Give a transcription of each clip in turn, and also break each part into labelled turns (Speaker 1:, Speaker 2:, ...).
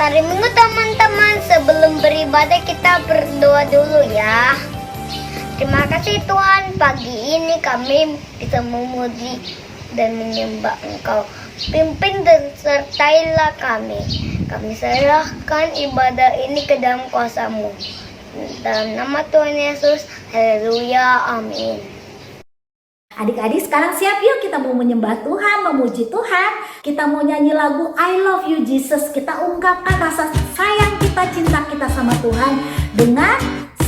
Speaker 1: hari Minggu teman-teman. Sebelum beribadah kita berdoa dulu ya. Terima kasih Tuhan, pagi ini kami bisa memuji dan menyembah Engkau. Pimpin dan sertailah kami. Kami serahkan ibadah ini ke dalam kuasa-Mu. Dalam nama Tuhan Yesus, haleluya, amin.
Speaker 2: Adik-adik sekarang siap yuk, kita mau menyembah Tuhan, memuji Tuhan. Kita mau nyanyi lagu I Love You Jesus. Kita ungkapkan rasa sayang kita, cinta kita sama Tuhan dengan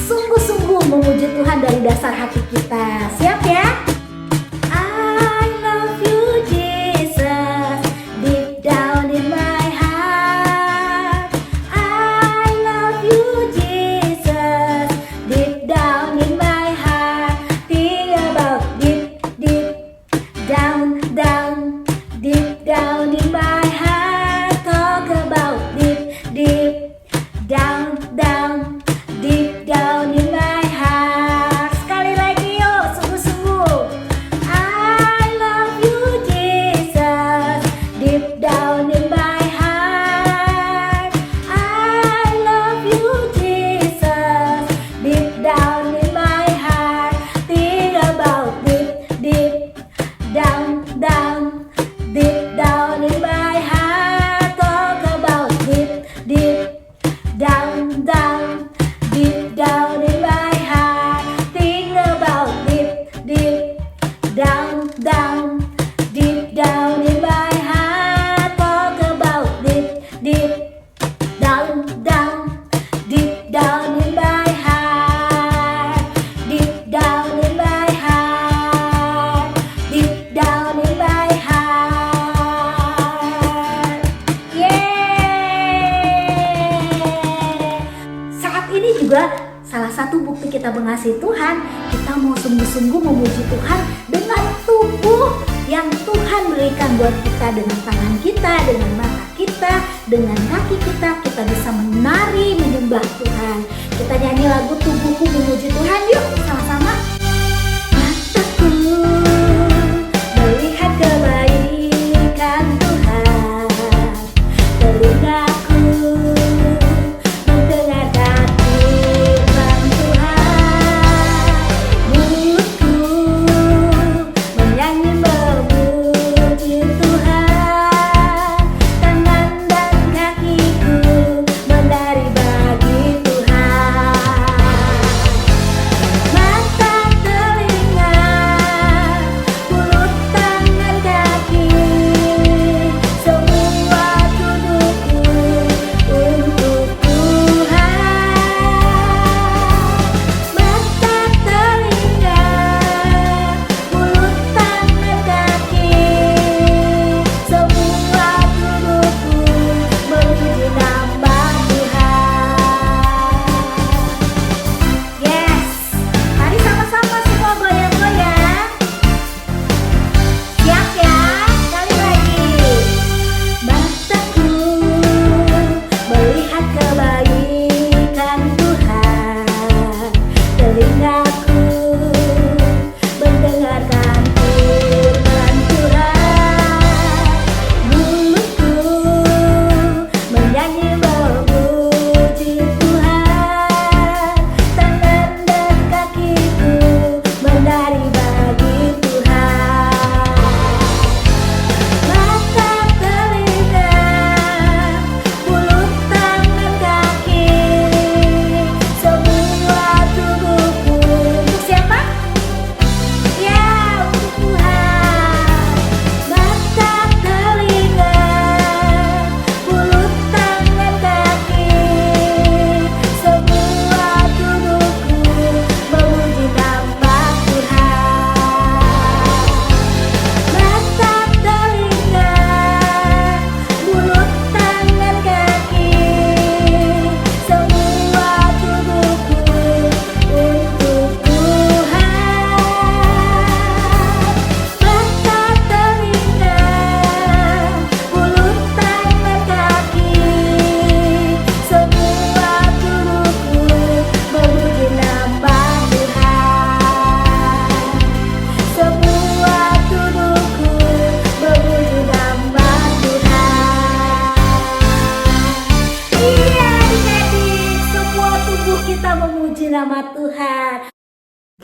Speaker 2: sungguh-sungguh memuji Tuhan dari dasar hati kita. Siap ya? I love you Jesus, deep down in my heart. I love you Jesus, deep down in my heart. Think about deep down, deep down in my heart. Talk about deep down, deep down in my heart. Sekali lagi yuk, sungguh-sungguh. I love you Jesus, deep down in my heart. I love you Jesus, deep down in my heart. Think about deep down, deep down in my heart. Talk about deep down, deep down in my heart. Think about deep down, deep down in my heart. Talk about deep down, deep down in my heart. Deep down in my heart. Deep down in my heart. Yeay! Saat ini juga salah satu bukti kita mengasihi Tuhan, kita mau sungguh-sungguh memuji Tuhan dengan tubuh yang Tuhan berikan buat kita, dengan tangan kita, dengan mata kita, dengan kaki kita bisa menari menyembah Tuhan. Kita nyanyi lagu Tubuhku Memuji Tuhan yuk sama-sama. Mataku melihat kebaikan Tuhan, telingaku mendengarkan firman Tuhan, mulutku menyanyi memuji Tuhan, tangan dan kakiku menari bagi Tuhan. Mata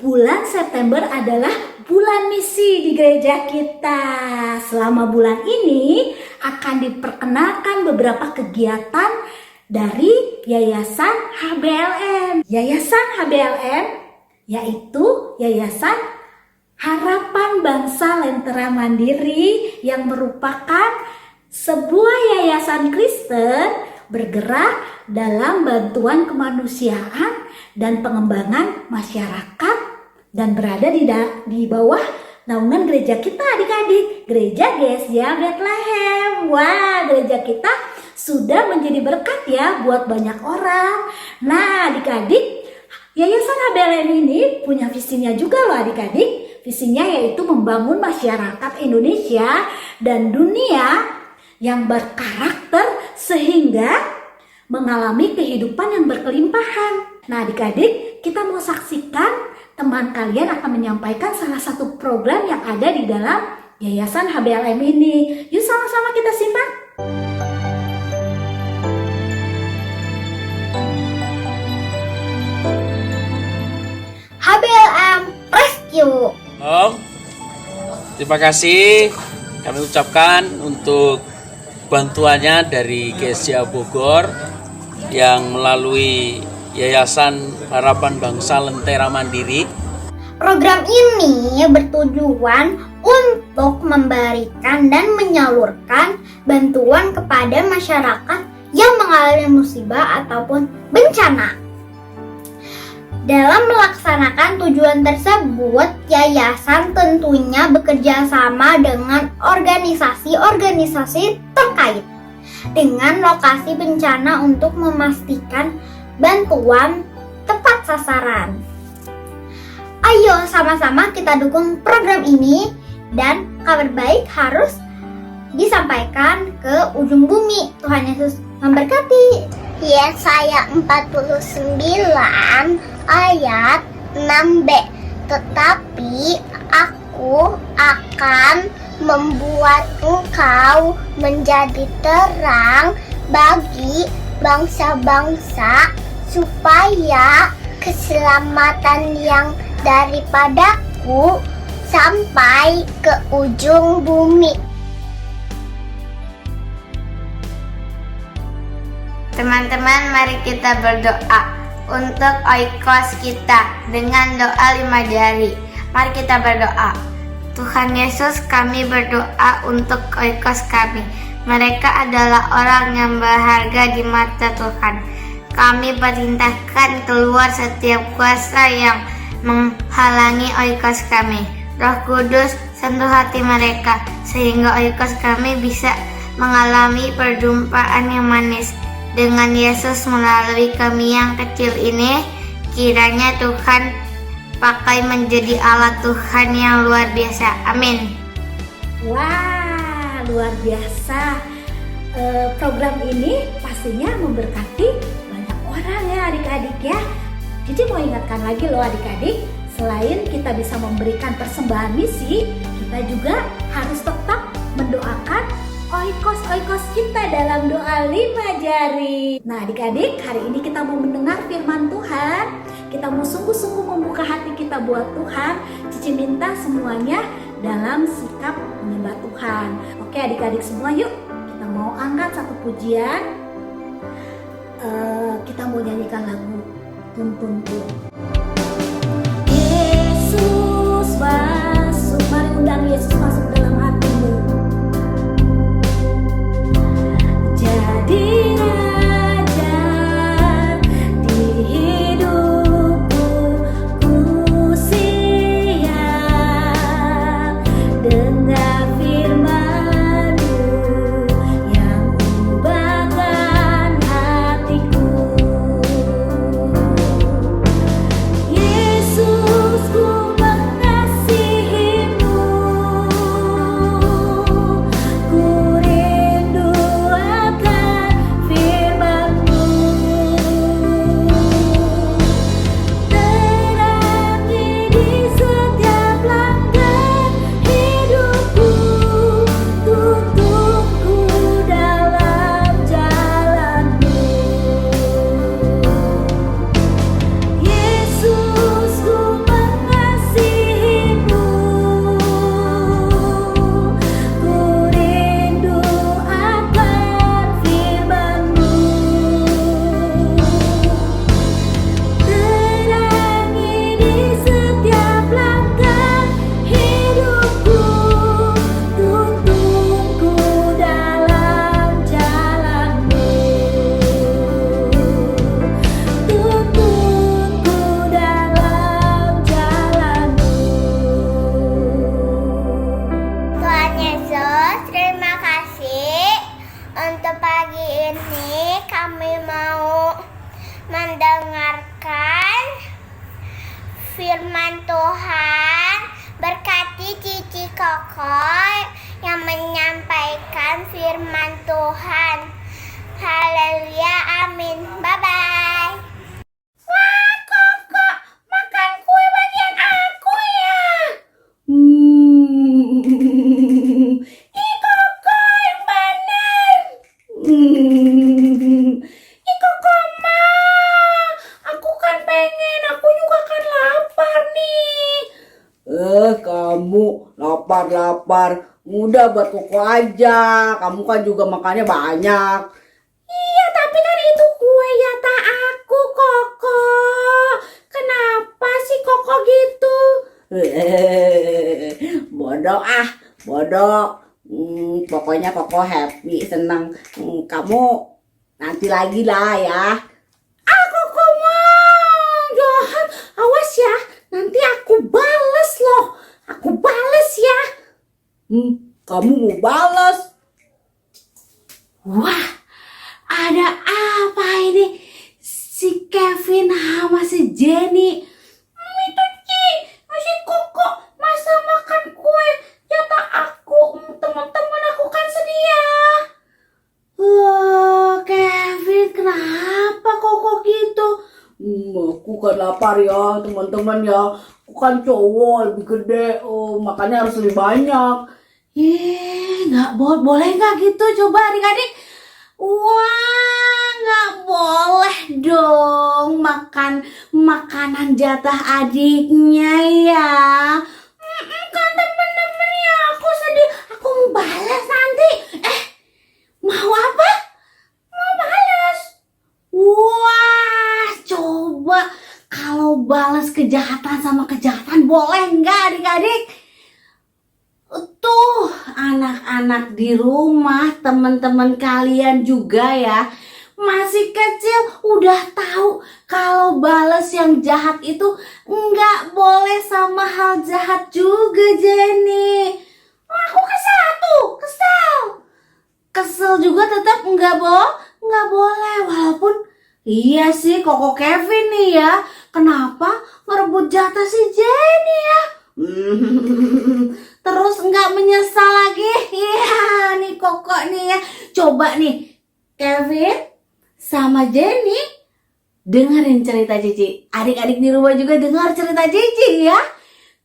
Speaker 2: bulan September adalah bulan misi di gereja kita. Selama bulan ini akan diperkenalkan beberapa kegiatan dari Yayasan HBLM. Yayasan HBLM yaitu Yayasan Harapan Bangsa Lentera Mandiri yang merupakan sebuah yayasan Kristen bergerak dalam bantuan kemanusiaan dan pengembangan masyarakat dan berada di bawah naungan gereja kita adik-adik, Gereja GSJ Bethlehem. Wah, gereja kita sudah menjadi berkat ya buat banyak orang. Nah adik-adik, Yayasan HBLM ini punya visinya juga loh adik-adik. Visinya yaitu membangun masyarakat Indonesia dan dunia yang berkarakter sehingga mengalami kehidupan yang berkelimpahan. Nah adik-adik, kita mau saksikan teman kalian akan menyampaikan salah satu program yang ada di dalam Yayasan HBLM ini. Yuk sama-sama kita simak.
Speaker 1: HBLM Rescue.
Speaker 3: Om, terima kasih kami ucapkan untuk bantuannya dari GSJ Bogor yang melalui Yayasan Harapan Bangsa Lentera Mandiri.
Speaker 1: Program ini bertujuan untuk memberikan dan menyalurkan bantuan kepada masyarakat yang mengalami musibah ataupun bencana. Dalam melaksanakan tujuan tersebut, yayasan tentunya bekerja sama dengan organisasi-organisasi terkait dengan lokasi bencana untuk memastikan bantuan tepat sasaran. Ayo sama-sama kita dukung program ini dan kabar baik harus disampaikan ke ujung bumi. Tuhan Yesus memberkati. Yesaya 49 ayat 6b. Tetapi aku akan membuat engkau menjadi terang bagi bangsa-bangsa, supaya keselamatan yang daripadaku sampai ke ujung bumi. Teman-teman, mari kita berdoa untuk oikos kita dengan doa 5 jari. Mari kita berdoa. Tuhan Yesus, kami berdoa untuk oikos kami. Mereka adalah orang yang berharga di mata Tuhan. Kami perintahkan keluar setiap kuasa yang menghalangi oikos kami. Roh Kudus, sentuh hati mereka sehingga oikos kami bisa mengalami perjumpaan yang manis dengan Yesus melalui kami yang kecil ini. Kiranya Tuhan pakai menjadi alat Tuhan yang luar biasa. Amin.
Speaker 2: Wah, luar biasa. Program ini pastinya memberkati banyak orang ya adik-adik ya. Jadi mau ingatkan lagi loh adik-adik, selain kita bisa memberikan persembahan misi, kita juga harus tetap mendoakan oikos kita dalam doa 5 jari. Nah adik-adik, hari ini kita mau mendengar firman Tuhan. Kita mau sungguh-sungguh membuka hati kita buat Tuhan. Cici minta semuanya dalam sikap menyembah Tuhan. Oke adik-adik semua, yuk kita mau angkat satu pujian. Kita mau nyanyikan lagu Tuntunku. Yesus masuk, mari undang Yesus masuk dalam hatimu. Jadi Raja di hidupku, ku siap dengar firman-Mu yang ubahkan hatiku. Yesus, ku mengasihi
Speaker 1: Tuhan berkati Cici Koko yang menyampaikan firman Tuhan. Haleluya, amin. Bye-bye.
Speaker 2: Wah, Koko, makan kue bagian aku ya. Ih, Koko yang benar. Ih, Koko mah. Aku kan pengen, aku juga kan lapar nih.
Speaker 4: Kamu lapar-lapar. Udah buat Koko aja. Kamu kan juga makannya banyak.
Speaker 2: Iya, tapi kan itu kue jatah aku, Koko. Kenapa sih Koko gitu?
Speaker 4: Bodoh. Pokoknya Koko happy, senang. Kamu nanti lagi lah ya.
Speaker 2: Koko mah jahat. Awas ya, nanti aku bales loh. Aku bales ya.
Speaker 4: Kamu mau balas?
Speaker 2: Wah, ada apa ini? Si Kevin sama si Jenny. Itu Ci, si Koko masa makan kue jatah aku. Teman-teman aku kan sedia. Kevin, kenapa Koko gitu?
Speaker 4: Aku kan lapar ya teman-teman ya. Aku kan cowok lebih gede. Makannya harus lebih banyak.
Speaker 2: Nggak boleh nggak gitu? Coba adik-adik. Wah, nggak boleh dong makan makanan jatah adiknya ya. Kan temen-temennya aku sedih. Aku mau balas nanti. Mau apa? Mau balas. Wah, coba kalau balas kejahatan sama kejahatan boleh nggak adik-adik? Tuh, anak-anak di rumah, teman-teman kalian juga ya, masih kecil udah tahu kalau balas yang jahat itu nggak boleh sama hal jahat juga, Jenny. Aku kesal tuh, kesel juga tetap nggak boleh, walaupun iya sih Koko Kevin nih ya, kenapa ngerebut jatah si Jenny ya? Terus nggak menyesal lagi. Iya nih Koko nih ya. Coba nih Kevin sama Jenny dengerin cerita Cici. Adik-adik di rumah juga dengar cerita Cici ya.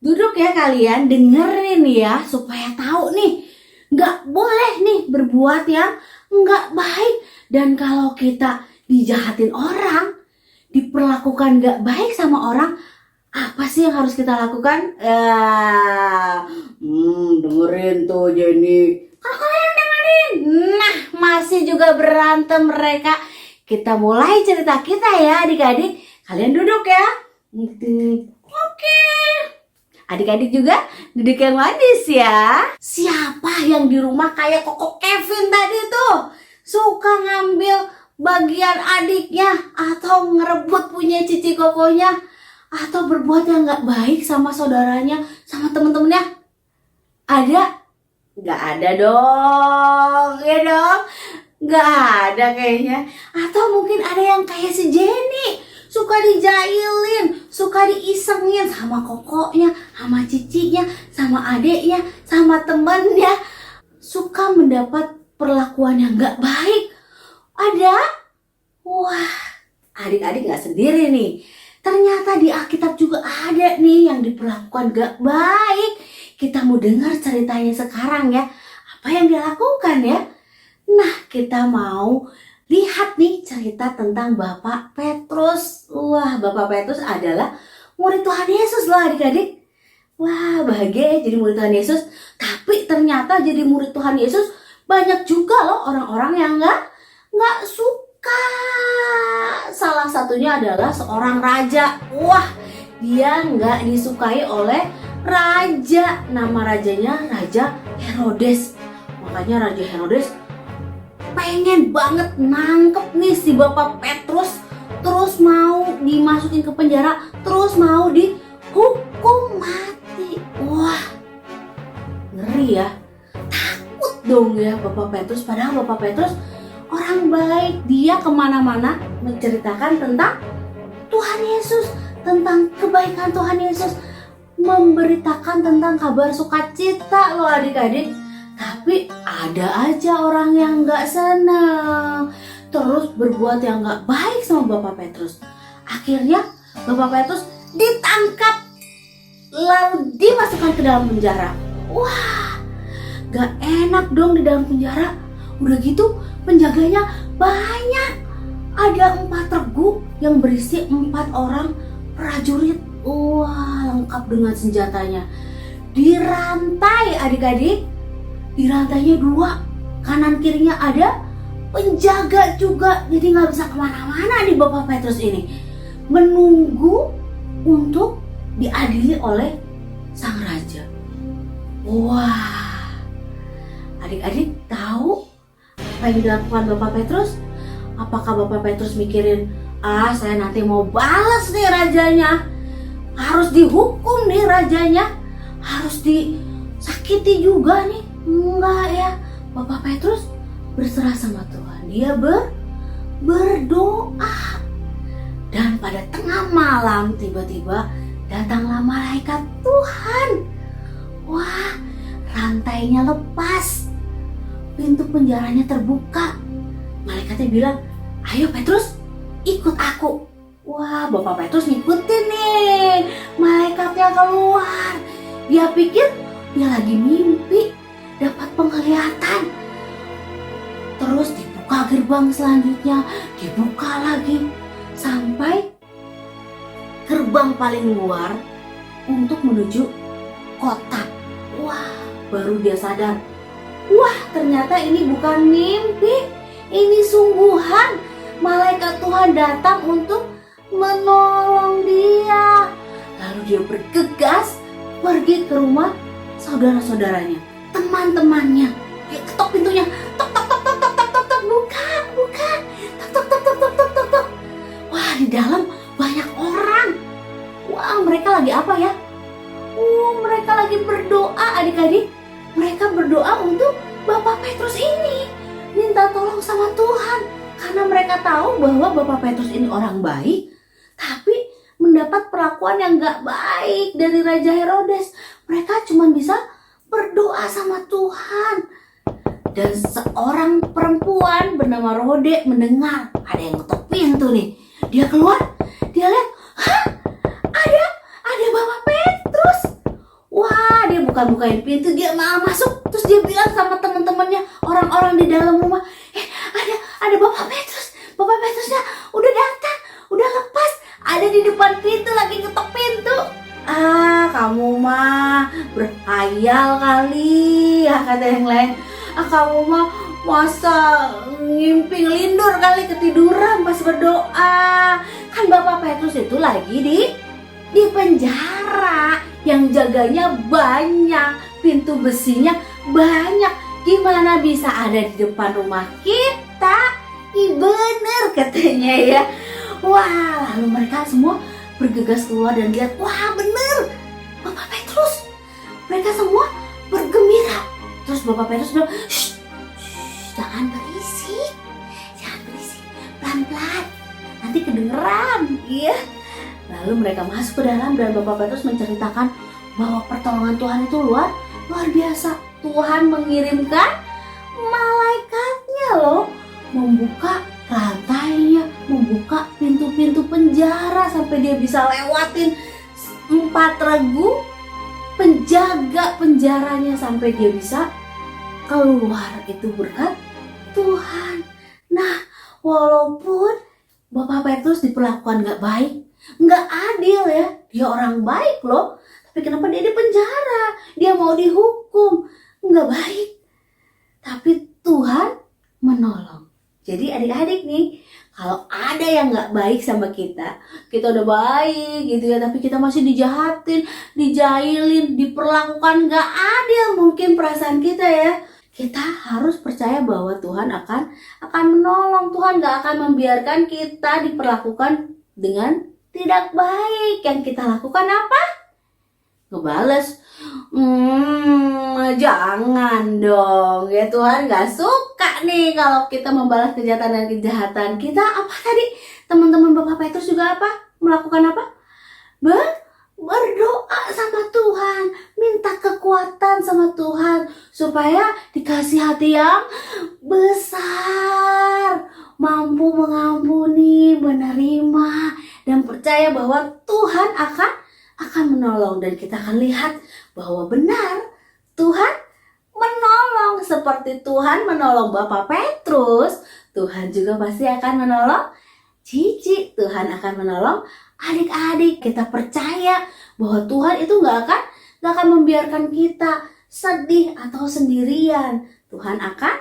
Speaker 2: Duduk ya kalian, dengerin ya supaya tahu nih. Nggak boleh nih berbuat yang nggak baik. Dan kalau kita dijahatin orang, diperlakukan nggak baik sama orang, apa sih yang harus kita lakukan?
Speaker 4: Dengerin tuh Jenny.
Speaker 2: Kalau kalian dengerin, nah masih juga berantem mereka. Kita mulai cerita kita ya adik-adik. Kalian duduk ya. Oke. Adik-adik juga duduk yang manis ya. Siapa yang di rumah kayak Koko Kevin tadi tuh? Suka ngambil bagian adiknya atau ngerebut punya Cici Kokonya, atau berbuat yang nggak baik sama saudaranya, sama temen-temennya? Ada? Nggak ada dong, ya dong? Nggak ada kayaknya. Atau mungkin ada yang kayak si Jenny, suka dijailin, suka diisengin sama kokonya, sama cicinya, sama adeknya, sama temennya. Suka mendapat perlakuan yang nggak baik. Ada? Wah, adik-adik nggak sendiri nih. Ternyata di Alkitab juga ada nih yang diperlakukan gak baik. Kita mau dengar ceritanya sekarang ya. Apa yang dia lakukan ya? Nah, kita mau lihat nih cerita tentang Bapak Petrus. Wah, Bapak Petrus adalah murid Tuhan Yesus loh adik-adik. Wah, bahagia ya jadi murid Tuhan Yesus. Tapi ternyata jadi murid Tuhan Yesus banyak juga loh orang-orang yang nggak suka. Salah satunya adalah seorang raja. Wah, dia nggak disukai oleh raja. Nama rajanya Raja Herodes. Makanya Raja Herodes pengen banget nangkep nih si Bapak Petrus. Terus mau dimasukin ke penjara. Terus mau dihukum mati. Wah, ngeri ya. Takut dong ya Bapak Petrus. Padahal Bapak Petrus orang baik. Dia kemana-mana menceritakan tentang Tuhan Yesus, tentang kebaikan Tuhan Yesus. memberitakan tentang kabar sukacita loh adik-adik. Tapi ada aja orang yang gak senang, terus berbuat yang gak baik sama Bapak Petrus. Akhirnya Bapak Petrus ditangkap, lalu dimasukkan ke dalam penjara. Wah, gak enak dong di dalam penjara. Udah gitu penjaganya banyak. Ada 4 regu yang berisi 4 orang prajurit. Wah, lengkap dengan senjatanya. Dirantai adik-adik. Dirantainya 2. Kanan kirinya ada penjaga juga. Jadi gak bisa kemana-mana nih Bapak Petrus ini. Menunggu untuk diadili oleh sang raja. Wah, adik-adik tahu apa yang dilakukan Bapak Petrus? Apakah Bapak Petrus mikirin, saya nanti mau balas nih rajanya, harus dihukum nih rajanya, harus disakiti juga nih? Enggak ya, Bapak Petrus berserah sama Tuhan. Dia berdoa. Dan pada tengah malam tiba-tiba datanglah malaikat Tuhan. Wah, rantainya lepas, pintu penjaranya terbuka. Malaikatnya bilang, ayo Petrus, ikut aku. Wah, Bapak Petrus ngikutin nih malaikatnya keluar. Dia pikir dia lagi mimpi, dapat penglihatan. Terus dibuka gerbang selanjutnya, dibuka lagi, sampai gerbang paling luar untuk menuju kota. Wah, baru dia sadar, wah ternyata ini bukan mimpi. Ini sungguhan, malaikat Tuhan datang untuk menolong dia. Lalu dia bergegas pergi ke rumah saudara-saudaranya, teman-temannya. Dia ketok pintunya, tok tok tok tok tok tok tok tok, buka, tok tok tok tok tok tok tok tok. Wah, di dalam banyak orang. Wah, mereka lagi apa ya? Mereka lagi berdoa adik-adik. Mereka berdoa untuk Bapak Petrus ini, minta tolong sama Tuhan. Karena mereka tahu bahwa Bapak Petrus ini orang baik, tapi mendapat perlakuan yang gak baik dari Raja Herodes. Mereka cuma bisa berdoa sama Tuhan. Dan seorang perempuan bernama Rode mendengar ada yang ketok pintu nih. Dia keluar, dia lihat, hah? Ada Bapak Petrus. Wah, dia bukain pintu, dia malah masuk. Terus dia bilang sama teman-temannya, orang-orang di dalam rumah, ada Bapak Petrus. Bapak Petrusnya udah datang, udah lepas, ada di depan pintu lagi ketok pintu. Kamu mah berhayal kali ya, kata yang lain. Kamu mah masa ngimpi ngelindur kali, ketiduran pas berdoa. Kan Bapak Petrus itu lagi di penjara, yang jaganya banyak, pintu besinya banyak. Gimana bisa ada di depan rumah kita? Bener katanya ya. Wah, lalu mereka semua bergegas keluar dan lihat, wah bener, Bapak Petrus. Mereka semua bergembira. Terus Bapak Petrus bilang, shh, jangan berisik, pelan-pelan, nanti kedengeran, ya. Lalu mereka masuk ke dalam dan Bapak Petrus menceritakan bahwa pertolongan Tuhan itu luar biasa. Tuhan mengirimkan malaikatnya loh, membuka rantainya, membuka pintu-pintu penjara sampai dia bisa lewatin 4 regu penjaga penjaranya sampai dia bisa keluar. Itu berkat Tuhan. Nah, walaupun Bapak Petrus diperlakukan gak baik, gak adil ya, dia orang baik loh, tapi kenapa dia di penjara? Dia mau dihukum, gak baik. Tapi Tuhan menolong. Jadi adik-adik nih, kalau ada yang gak baik sama kita udah baik gitu ya, tapi kita masih dijahatin, dijailin, diperlakukan gak adil mungkin perasaan kita ya. Kita harus percaya bahwa Tuhan akan menolong. Tuhan gak akan membiarkan kita diperlakukan dengan tidak baik. Yang kita lakukan apa? Ngebales. Jangan dong ya, Tuhan gak suka nih kalau kita membalas kejahatan dan kejahatan. Kita apa tadi? Teman-teman Bapak Petrus juga apa? Melakukan apa? berdoa sama Tuhan, minta kekuatan sama Tuhan supaya dikasih hati yang besar, mampu mengampuni, menerima, dan percaya bahwa Tuhan akan menolong. Dan kita akan lihat bahwa benar Tuhan menolong. Seperti Tuhan menolong Bapak Petrus, Tuhan juga pasti akan menolong Cici. Tuhan akan menolong adik-adik. Kita percaya bahwa Tuhan itu gak akan membiarkan kita sedih atau sendirian. Tuhan akan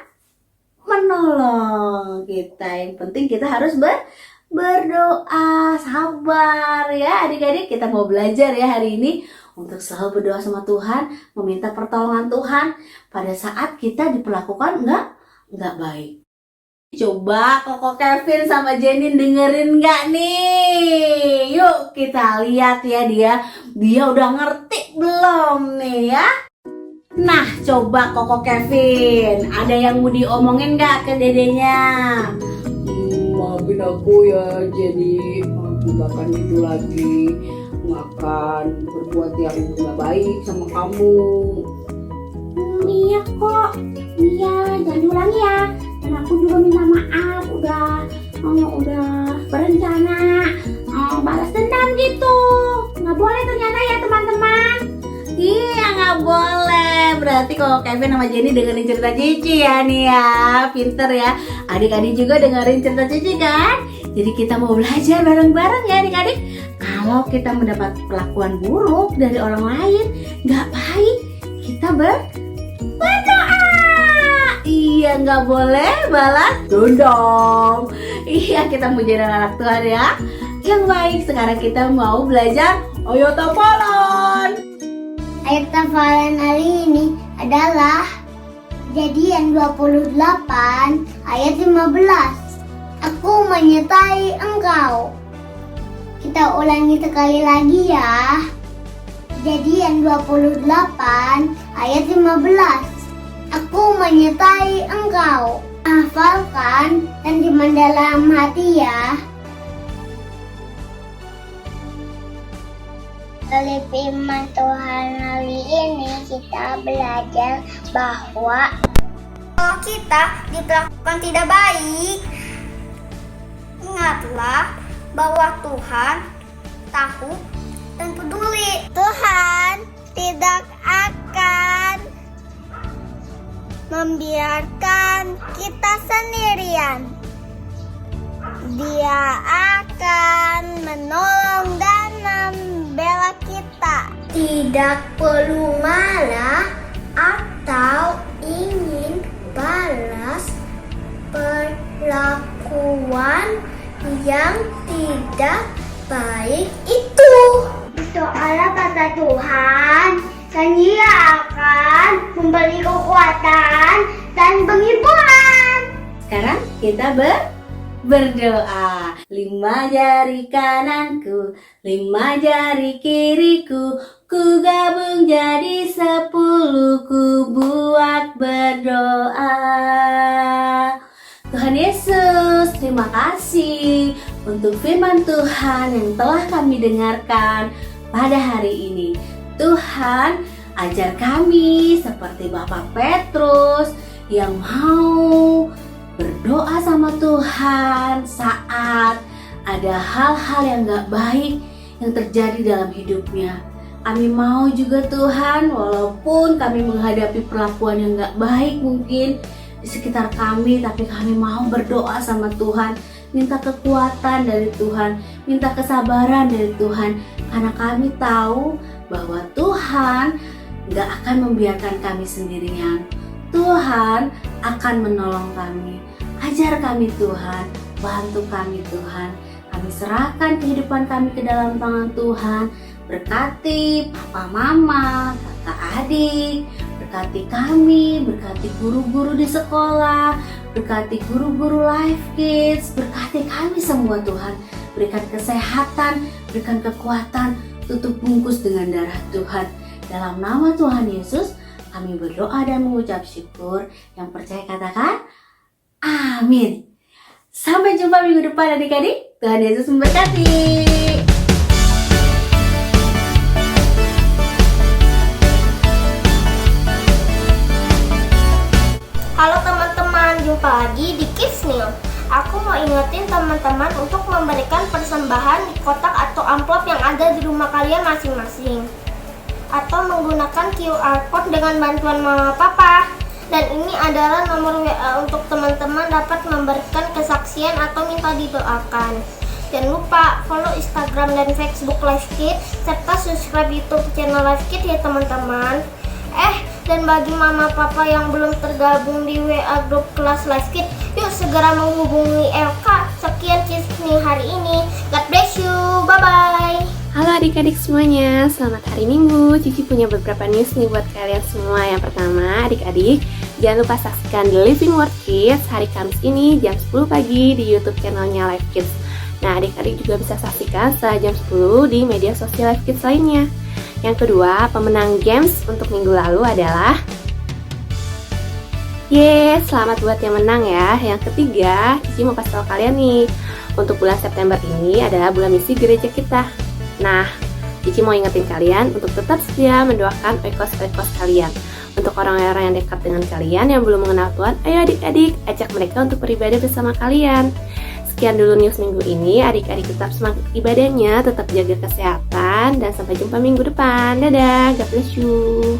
Speaker 2: menolong kita. Yang penting kita harus berdoa, sabar ya adik-adik. Kita mau belajar ya hari ini untuk selalu berdoa sama Tuhan, meminta pertolongan Tuhan pada saat kita diperlakukan nggak baik. Coba Koko Kevin sama Jenin dengerin nggak nih? Yuk kita lihat ya dia udah ngerti belum nih ya? Nah coba Koko Kevin, ada yang mau diomongin nggak ke dedenya?
Speaker 4: Maafin aku ya, jadi aku gak akan gitu lagi. Makan berbuat yang gak baik sama kamu.
Speaker 2: Iya kok, iya jangan diulangi ya. Dan aku juga minta maaf udah berencana balas dendam gitu. Nggak boleh ternyata ya teman-teman. Iya nggak boleh. Berarti kalau Kevin sama Jenny dengerin cerita Cici ya nih ya, pinter ya. Adik-adik juga dengerin cerita Cici kan. Jadi kita mau belajar bareng-bareng ya adik-adik. Kalau kita mendapat perlakuan buruk dari orang lain, nggak baik, kita berdoa. Iya, nggak boleh balas dendam. Iya, kita mau jadi anak Tuhan ya yang baik. Sekarang kita mau belajar ayat hafalan.
Speaker 1: Ayat hafalan hari ini adalah Kejadian 28 ayat 15. Aku menyertai engkau. Kita ulangi sekali lagi ya. Kejadian 28 ayat 15. Aku menyertai engkau. Hafalkan dan simpan dalam hati ya. Dari firman Tuhan hari ini kita belajar bahwa kalau kita diperlakukan tidak baik, ingatlah bahwa Tuhan tahu dan peduli. Tuhan tidak akan membiarkan kita sendirian. Dia akan menolong dan membela kita. Tidak perlu marah atau ingin balas perlakuan yang tidak baik itu. Berdoalah pada Tuhan, dan Dia akan memberi kekuatan dan penghiburan.
Speaker 2: Sekarang kita berdoa. 5 jari kananku, 5 jari kiriku, ku gabung jadi 10, ku buat berdoa. Tuhan Yesus, terima kasih untuk firman Tuhan yang telah kami dengarkan pada hari ini. Tuhan, ajar kami seperti Bapak Petrus yang mau berdoa sama Tuhan saat ada hal-hal yang gak baik yang terjadi dalam hidupnya. Kami mau juga Tuhan, walaupun kami menghadapi perlakuan yang gak baik mungkin di sekitar kami, tapi kami mau berdoa sama Tuhan, minta kekuatan dari Tuhan, minta kesabaran dari Tuhan, karena kami tahu bahwa Tuhan gak akan membiarkan kami sendirian. Tuhan akan menolong kami. Ajar kami Tuhan, bantu kami Tuhan. Kami serahkan kehidupan kami ke dalam tangan Tuhan. Berkati papa mama, kakak adik, berkati kami, berkati guru-guru di sekolah, berkati guru-guru Life Kids, berkati kami semua Tuhan. Berikan kesehatan, berikan kekuatan, tutup bungkus dengan darah Tuhan. Dalam nama Tuhan Yesus, kami berdoa dan mengucap syukur. Yang percaya katakan, amin. Sampai jumpa minggu depan adik-adik. Tuhan Yesus memberkati.
Speaker 1: Halo teman-teman, jumpa lagi di Kids New. Aku mau ingetin teman-teman untuk memberikan persembahan di kotak atau amplop yang ada di rumah kalian masing-masing. Atau menggunakan QR Code dengan bantuan mama papa. Dan ini adalah nomor WA untuk teman-teman dapat memberikan kesaksian atau minta didoakan. Jangan lupa follow Instagram dan Facebook Live Kids serta subscribe YouTube channel Live Kids ya teman-teman. Dan bagi mama papa yang belum tergabung di WA grup kelas Live Kids, yuk segera menghubungi LK. Sekian Kids nih hari ini. God bless you. Bye bye.
Speaker 5: Halo adik-adik semuanya, selamat hari Minggu. Cici punya beberapa news nih buat kalian semua. Yang pertama, adik-adik jangan lupa saksikan The Living Word Kids hari Kamis ini jam 10 pagi di YouTube channelnya Live Kids. Nah, adik-adik juga bisa saksikan setelah jam 10 di media sosial Live Kids lainnya. Yang kedua, pemenang games untuk minggu lalu adalah selamat buat yang menang ya. Yang ketiga, Cici mau kasih tahu kalian nih, untuk bulan September ini adalah bulan misi gereja kita. Nah, Cici mau ingetin kalian untuk tetap setia mendoakan oikos-oikos kalian. Untuk orang-orang yang dekat dengan kalian yang belum mengenal Tuhan, ayo adik-adik, ajak mereka untuk beribadah bersama kalian. Sekian dulu news minggu ini, adik-adik tetap semangat ibadahnya, tetap jaga kesehatan, dan sampai jumpa minggu depan. Dadah, God bless you.